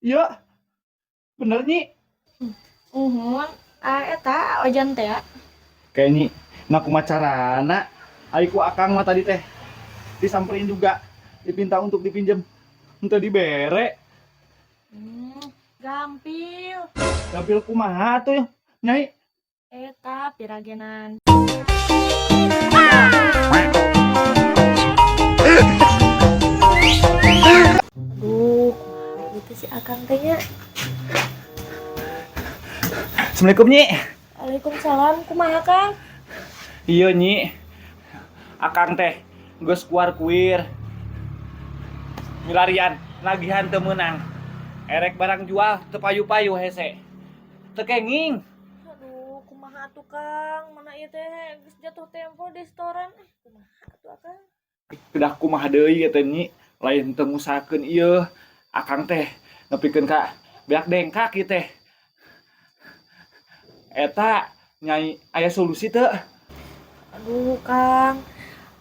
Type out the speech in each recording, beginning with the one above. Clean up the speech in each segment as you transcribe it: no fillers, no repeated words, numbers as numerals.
Iya, bener Nyi. Uhun, eta ojan teh ya. Kayak Nyi, ngaku macarana. Aiku akang mah tadi teh disamperin juga, dipinta untuk dipinjem. Entah dibere. Gampil. Dapil kumaha tuh Nyai. Eta piragenan. Aduh, kumaha gitu si Akang teh nya. Assalamualaikum Nyi. Waalaikumsalam, kumaha Kang? Iya Nyi, akang teh geus kuar kuir milarian lagihan teu meunang. Erek barang jual teu payu-payu hese. Teu kenging. Aduh, kumaha atuh Kang? Mana ieu teh geus jatuh tempo di restoran. Kumaha atuh Akang? Kedah kumaha deui eta Nyi, lain teu ngusahakeun ieu. Akang teh nepikeun ka beak dengkak ieu teh. Eta Nyai aya solusi teu? Aduh, Kang.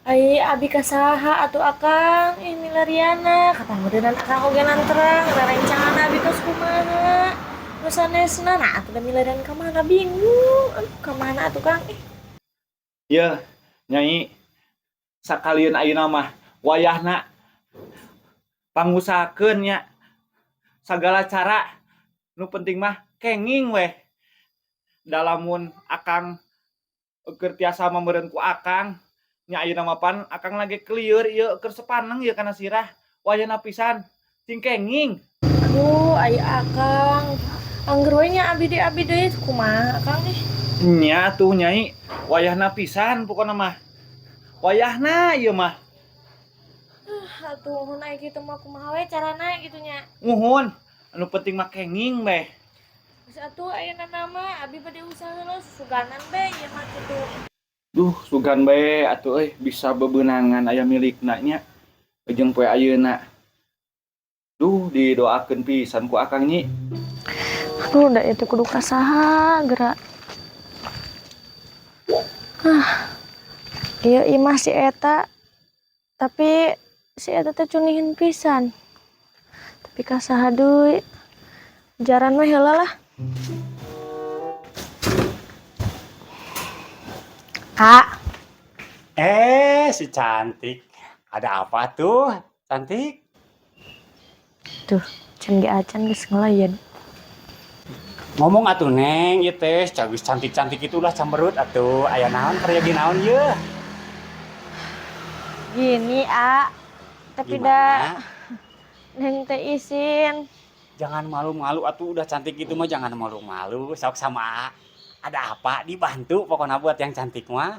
Ai abi kasaha atuh Akang? Ih milariana, kapangeureunana Akang ogenan terang, rerencangan abi tos kumaha. Nu sanesna nah atuh da milarian ka mana bingung. Aduh, ka mana atuh Kang? Ieu Nyai sakalian ayeuna mah wayahna pangusahakeun nya sagala cara. Nu penting mah kenging weh. Dalamun akang keur tiasa mameureun ku akang nya ayeuna mah pan akang lagi clear ieu keur sepaneng ieu kana sirah. Wayahna pisan cing kenging. Aduh, ai Akang. Angger we nya abi deui kumaha Akang nih? Nya tuh Nyai wayahna pisan pokona mah. Wayahna ieu mah. Atuh mun aya kitu mah kumaha we carana gitu nya. Muhun, anu penting mah kenging beh. Geus atuh ayeuna nama abi bade usaha heula suganan be ieu mah kitu. Duh, sugan bae atuh bisa bebeunangan aya milikna nya. Jeung poe ayeuna. Duh, didoakeun pisan ku Akang Nyi. Aduh, da itu kudu kasaha geura. Ieu imah si eta. Tapi si eta teh cunihin pisan. Tapi kasaha deui. Jaran mah heula lah. Kak, Si cantik. Ada apa tuh, cantik? tuh, can ge acan geus ngelayan. Ngomong atuh Neng, ieu teh cawis cantik-cantik itulah camberut atuh. Aya naon karya di naon ieu? Gini, A. Tapi da Gimana? Neng teh izin. Jangan malu-malu atuh, udah cantik gitu mah jangan malu-malu. Sok sama A. Ada apa? Dibantu pokoknya buat yang cantik mah.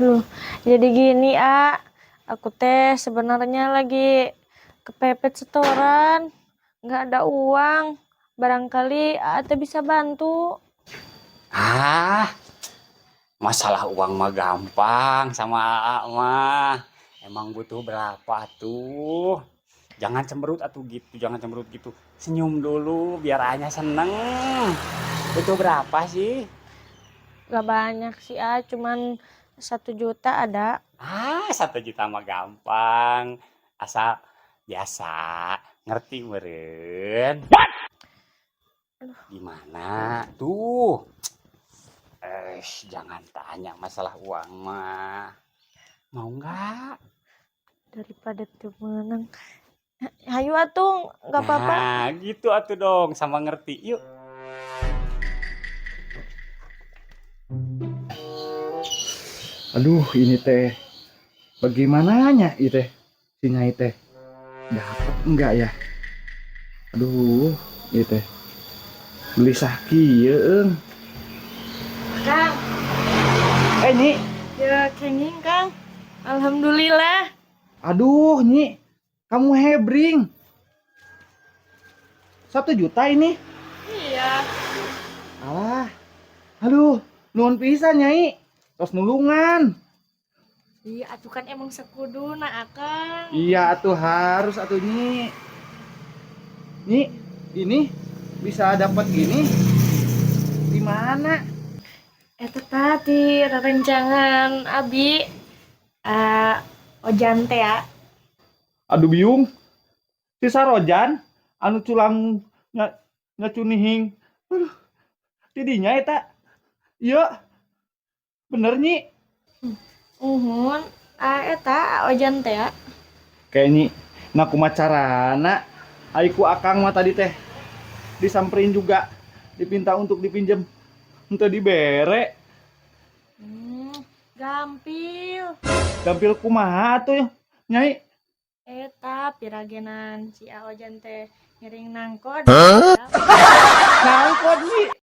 Loh, jadi gini, A. Aku teh sebenarnya lagi kepepet setoran. Nggak ada uang. Barangkali A teh bisa bantu. Ah, masalah uang mah gampang sama A mah. Emang butuh berapa tuh? Jangan cemberut atuh gitu, jangan cemberut gitu. Senyum dulu biar Anya seneng. Butuh berapa sih? Nggak banyak sih, A. Cuman 1 juta ada. 1 juta mah gampang. Asal biasa, ngerti meren. Gimana? Tuh. Jangan tanya masalah uang mah. Mau nggak? Daripada tuh menang. Hayu atuh, nggak apa-apa. Nah, gitu atuh dong, sama ngerti. Yuk. Aduh, ini teh bagaimananya ini teh si Nyai teh dapat enggak ya? Aduh, ini teh gelisah kieu. Kang, Nyi, ya kenging Kang. Alhamdulillah. aduh Nyi, kamu hebring. 1 juta ini. Iya. Alah, aduh, nuhun pisan Nyai. Tos nulungan. Iya, atuh kan emang sekuduna Akang. Iya, atuh harus atuh Nyi. Nyi, ini bisa dapat gini di mana? Eta tadi rerencangan Abi ojan teh ya. Aduh biung, si Sarojan, anu culang ngacunihing. Aduh, tidinya eta. Iya. Bener Nyi. Uhun, eta ojan teh. Kayak Nyi, nah kumacarana aiku akang mah tadi teh disamperin juga, dipinta untuk dipinjem, ente dibere. Gampil. Gampil kumaha tuh Nyai? Eta piragenan si ojan teh ngiring nangkod. Nangkot Nyi.